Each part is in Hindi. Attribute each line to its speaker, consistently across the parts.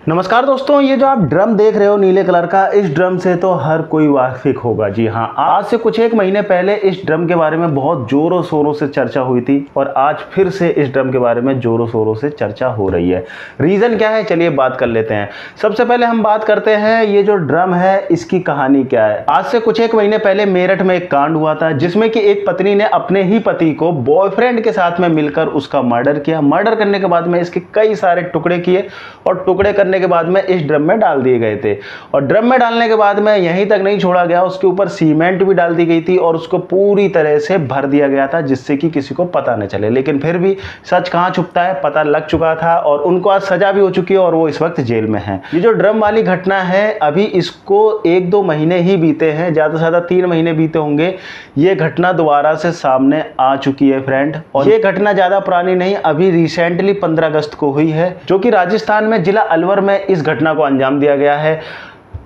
Speaker 1: नमस्कार दोस्तों, ये जो आप ड्रम देख रहे हो नीले कलर का, इस ड्रम से तो हर कोई वाकिफ होगा। जी हाँ, आज से कुछ एक महीने पहले इस ड्रम के बारे में बहुत जोरों शोरों से चर्चा हुई थी और आज फिर से इस ड्रम के बारे में जोरों शोरों से चर्चा हो रही है। रीज़न क्या है, चलिए बात कर लेते हैं। सबसे पहले हम बात करते हैं ये जो ड्रम है इसकी कहानी क्या है। आज से कुछ एक महीने पहले मेरठ में एक कांड हुआ था जिसमें कि एक पत्नी ने अपने ही पति को बॉयफ्रेंड के साथ में मिलकर उसका मर्डर किया। मर्डर करने के बाद में इसके कई सारे टुकड़े किए और टुकड़े करने के बाद में इस ड्रम में डाल दिए गए थे। और ड्रम में डालने के बाद में यहीं तक नहीं छोड़ा गया, उसके ऊपर सीमेंट भी डाल दी गई थी और उसको पूरी तरह से भर दिया गया था जिससे कि किसी को पता न चले। लेकिन फिर भी सच कहाँ छुपता है, पता लग चुका था और उनको आज सजा भी हो चुकी है और वो इस वक्त जेल में है। ये जो ड्रम वाली घटना है, अभी इसको 1-2 महीने ही बीते हैं, ज़्यादा से ज़्यादा 3 महीने बीते होंगे। ये घटना दोबारा से सामने आ चुकी है फ्रेंड। और ये घटना ज़्यादा पुरानी नहीं, अभी रिसेंटली 15 अगस्त को हुई है, जो कि राजस्थान में जिला अलवर में इस घटना को अंजाम दिया गया है।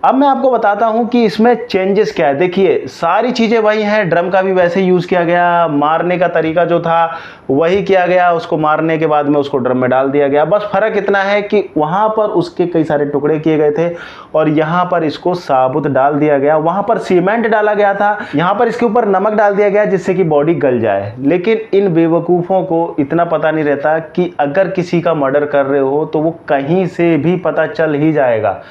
Speaker 1: अब मैं आपको बताता हूं कि इसमें चेंजेस क्या है। देखिए, सारी चीज़ें वही हैं, ड्रम का भी वैसे यूज़ किया गया, मारने का तरीका जो था वही किया गया, उसको मारने के बाद में उसको ड्रम में डाल दिया गया। बस फ़र्क इतना है कि वहाँ पर उसके कई सारे टुकड़े किए गए थे और यहाँ पर इसको साबुत डाल दिया गया। वहाँ पर सीमेंट डाला गया था, यहाँ पर इसके ऊपर नमक डाल दिया गया जिससे कि बॉडी गल जाए। लेकिन इन बेवकूफ़ों को इतना पता नहीं रहता कि अगर किसी का मर्डर कर रहे हो तो वो कहीं से भी पता चल ही जाएगा।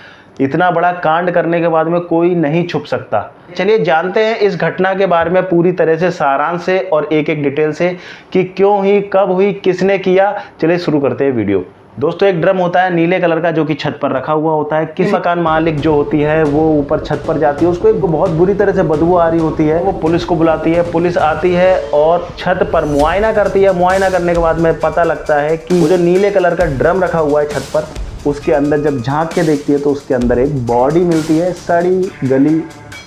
Speaker 1: इतना बड़ा कांड करने के बाद में कोई नहीं छुप सकता। चलिए जानते हैं इस घटना के बारे में पूरी तरह से, सारांश से और एक एक डिटेल से कि क्यों हुई, कब हुई, किसने किया। चलिए शुरू करते हैं वीडियो। दोस्तों, एक ड्रम होता है नीले कलर का जो कि छत पर रखा हुआ होता है। किसी मकान मालिक जो होती है वो ऊपर छत पर जाती है, उसको एक बहुत बुरी तरह से बदबू आ रही होती है। वो पुलिस को बुलाती है, पुलिस आती है और छत पर मुआयना करती है। मुआयना करने के बाद में पता लगता है कि वो जो नीले कलर का ड्रम रखा हुआ है छत पर, उसके अंदर जब झांक के देखती है तो उसके अंदर एक बॉडी मिलती है, सड़ी गली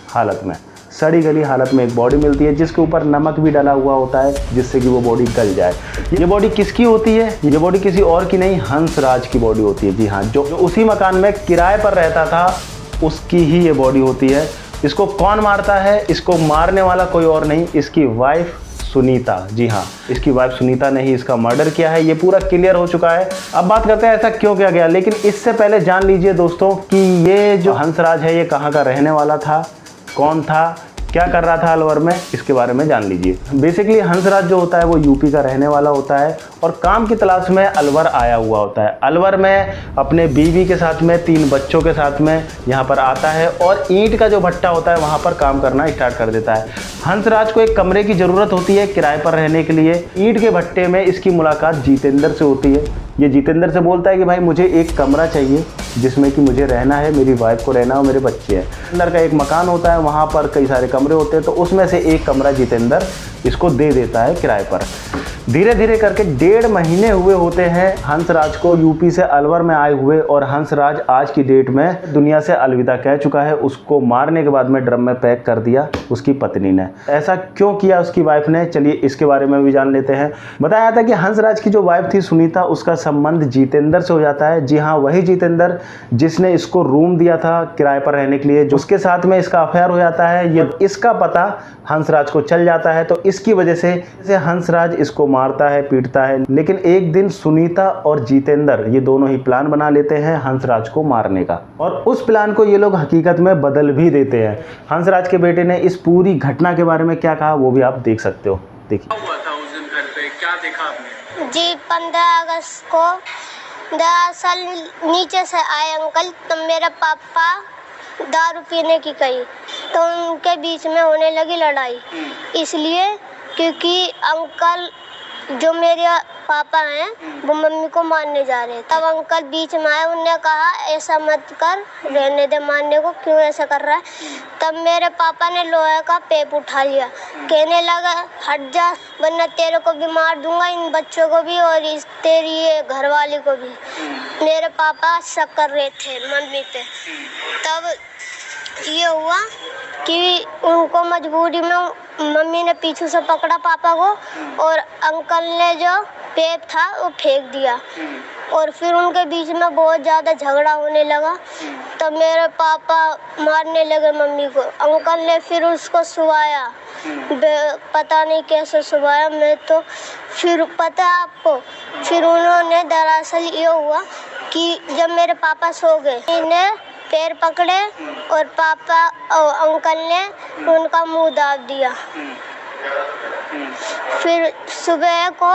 Speaker 1: हालत में। सड़ी गली हालत में एक बॉडी मिलती है जिसके ऊपर नमक भी डाला हुआ होता है जिससे कि वो बॉडी गल जाए। ये बॉडी किसकी होती है? ये बॉडी किसी और की नहीं, हंसराज की बॉडी होती है। जी हाँ, जो उसी मकान में किराए पर रहता था उसकी ही ये बॉडी होती है। इसको कौन मारता है? इसको मारने वाला कोई और नहीं, इसकी वाइफ सुनीता। जी हाँ, इसकी वाइफ सुनीता ने ही इसका मर्डर किया है। ये पूरा क्लियर हो चुका है। अब बात करते हैं ऐसा क्यों किया गया। लेकिन इससे पहले जान लीजिए दोस्तों कि ये जो हंसराज है ये कहाँ का रहने वाला था, कौन था, क्या कर रहा था अलवर में, इसके बारे में जान लीजिए। बेसिकली हंसराज जो होता है वो यूपी का रहने वाला होता है और काम की तलाश में अलवर आया हुआ होता है। अलवर में अपने बीवी के साथ में 3 बच्चों के साथ में यहाँ पर आता है और ईंट का जो भट्टा होता है वहाँ पर काम करना स्टार्ट कर देता है। हंसराज को एक कमरे की ज़रूरत होती है किराए पर रहने के लिए। ईंट के भट्टे में इसकी मुलाकात जितेंद्र से होती है। ये जितेंद्र से बोलता है कि भाई मुझे एक कमरा चाहिए जिसमें कि मुझे रहना है, मेरी वाइफ को रहना है और मेरे बच्चे हैं। अंदर का एक मकान होता है, वहाँ पर कई सारे कमरे होते हैं, तो उसमें से एक कमरा जितेंद्र इसको दे देता है किराए पर। धीरे धीरे करके 1.5 महीने हुए होते हैं हंसराज को यूपी से अलवर में आए हुए और हंसराज आज की डेट में दुनिया से अलविदा कह चुका है। उसको मारने के बाद में ड्रम में पैक कर दिया उसकी पत्नी ने। ऐसा क्यों किया उसकी वाइफ ने, चलिए इसके बारे में भी जान लेते हैं। बताया था कि हंसराज की जो वाइफ थी सुनीता, उसका संबंध जितेंद्र से हो जाता है। जी हाँ, वही जितेंद्र जिसने इसको रूम दिया था किराए पर रहने के लिए, उसके साथ में इसका अफेयर हो जाता है। ये इसका पता हंसराज को चल जाता है तो इसकी वजह से हंसराज इसको मारता है, पीटता है। लेकिन एक दिन सुनीता और जितेंद्र ये दोनों ही प्लान बना लेते हैं हंसराज को मारने का और उस प्लान को ये लोग हकीकत में बदल भी देते हैं। हंसराज के बेटे ने इस पूरी घटना के बारे में क्या कहा वो भी आप देख सकते हो। देखिए।
Speaker 2: हुआ था उस दिन घर पे, क्या देखा आपने?
Speaker 3: जी 15 अगस्त को दरअसल नीचे से आए अंकल, तो मेरे पापा दारू पीने की कही तो उनके बीच में होने लगी लड़ाई। इसलिए क्योंकि अंकल जो मेरे पापा हैं वो मम्मी को मारने जा रहे थे। तब अंकल बीच में आए, उन्होंने कहा ऐसा मत कर, रहने दे मारने को, क्यों ऐसा कर रहा है। तब मेरे पापा ने लोहे का पेप उठा लिया, कहने लगा हट जा वरना तेरे को भी मार दूंगा, इन बच्चों को भी और इस तेरी ये घरवाली को भी। मेरे पापा शक कर रहे थे मम्मी पे। तब ये हुआ कि उनको मजबूरी में मम्मी ने पीछे से पकड़ा पापा को और अंकल ने जो पेप था वो फेंक दिया और फिर उनके बीच में बहुत ज़्यादा झगड़ा होने लगा। तब मेरे पापा मारने लगे मम्मी को। अंकल ने फिर उसको सुलाया, पता नहीं कैसे सुलाया, मैं तो फिर पता है आपको, फिर उन्होंने दरअसल ये हुआ कि जब मेरे पापा सो गए, इन्हें पैर पकड़े और पापा और अंकल ने उनका मुंह दाब दिया। फिर सुबह को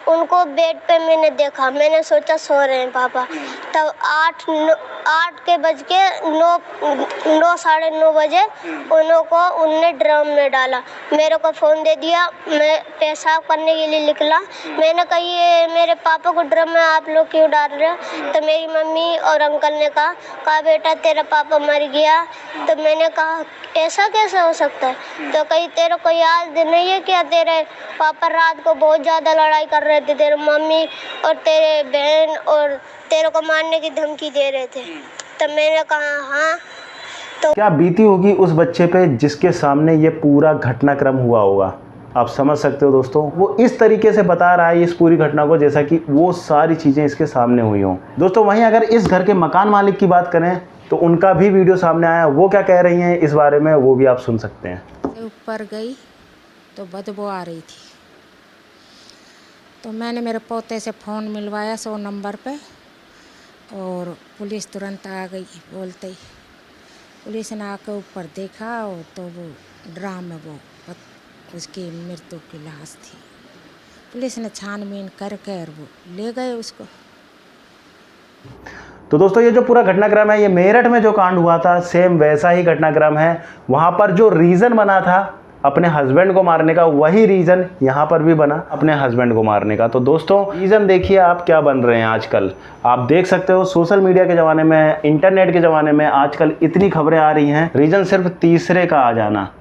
Speaker 3: उनको बेड पे मैंने देखा, मैंने सोचा सो रहे हैं पापा। तब 8 के बज के 9 साढ़े 9 बजे उनने ड्रम में डाला। मेरे को फ़ोन दे दिया, मैं पेशाब करने के लिए निकला। मैंने कहा ये मेरे पापा को ड्रम में आप लोग क्यों डाल रहे हो? तो मेरी मम्मी और अंकल ने कहा बेटा तेरा पापा मर गया। तो मैंने कहा ऐसा कैसे हो सकता है? तो कहीं तेरे को याद नहीं है क्या तेरे पापा रात को बहुत ज़्यादा लड़ाई कर रहे थे, तेरे मम्मी और तेरे बहन और तेरे को मारने की धमकी दे रहे थे? तब मैंने कहा हाँ। तो
Speaker 1: क्या बीती होगी उस बच्चे पे जिसके सामने ये पूरा घटनाक्रम हुआ होगा। आप समझ सकते हो दोस्तों, वो इस तरीके से बता रहा है इस पूरी घटना को जैसा कि वो सारी चीज़ें इसके सामने हुई हों। दोस्तों वहीं अगर इस घर के मकान मालिक की बात करें तो उनका भी वीडियो सामने आया, वो क्या कह रही हैं इस बारे में वो भी आप सुन सकते हैं।
Speaker 4: ऊपर गई तो बदबू आ रही थी, तो मैंने मेरे पोते से फ़ोन मिलवाया 100 नंबर पे और पुलिस तुरंत आ गई। बोलते ही पुलिस ने आकर ऊपर देखा और तो वो ड्राम में वो उसकी मृत्यु की लाश थी। पुलिस ने छानबीन करके और वो ले गए उसको।
Speaker 1: तो दोस्तों ये जो पूरा घटनाक्रम है ये मेरठ में जो कांड हुआ था सेम वैसा ही घटनाक्रम है। वहाँ पर जो रीज़न बना था अपने हस्बैंड को मारने का, वही रीज़न यहाँ पर भी बना अपने हस्बैंड को मारने का। तो दोस्तों रीज़न देखिए आप क्या बन रहे हैं आजकल। आप देख सकते हो सोशल मीडिया के ज़माने में, इंटरनेट के ज़माने में आजकल इतनी खबरें आ रही हैं, रीज़न सिर्फ तीसरे का आ जाना।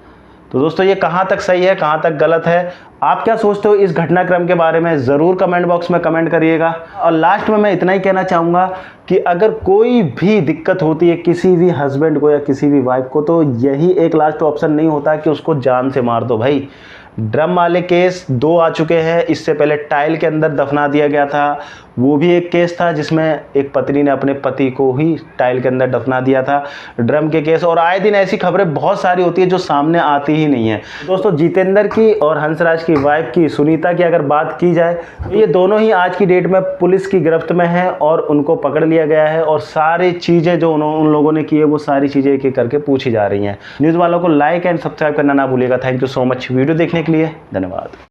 Speaker 1: तो दोस्तों ये कहाँ तक सही है, कहाँ तक गलत है, आप क्या सोचते हो इस घटनाक्रम के बारे में ज़रूर कमेंट बॉक्स में कमेंट करिएगा। और लास्ट में मैं इतना ही कहना चाहूँगा कि अगर कोई भी दिक्कत होती है किसी भी हस्बैंड को या किसी भी वाइफ को, तो यही एक लास्ट ऑप्शन नहीं होता कि उसको जान से मार दो। भाई ड्रम वाले केस 2 आ चुके हैं, इससे पहले टाइल के अंदर दफना दिया गया था, वो भी एक केस था जिसमें एक पत्नी ने अपने पति को ही टाइल के अंदर दफना दिया था। ड्रम के केस और आए दिन ऐसी खबरें बहुत सारी होती है जो सामने आती ही नहीं है। दोस्तों जितेंद्र की और हंसराज की वाइफ की सुनीता की अगर बात की जाए तो ये दोनों ही आज की डेट में पुलिस की गिरफ्त में हैं और उनको पकड़ लिया गया है और सारी चीज़ें जो उन लोगों ने की है वो सारी चीज़ें एक एक करके पूछी जा रही हैं। न्यूज़ वालों को लाइक एंड सब्सक्राइब करना ना भूलिएगा। Thank you so much video देखने के लिए, धन्यवाद।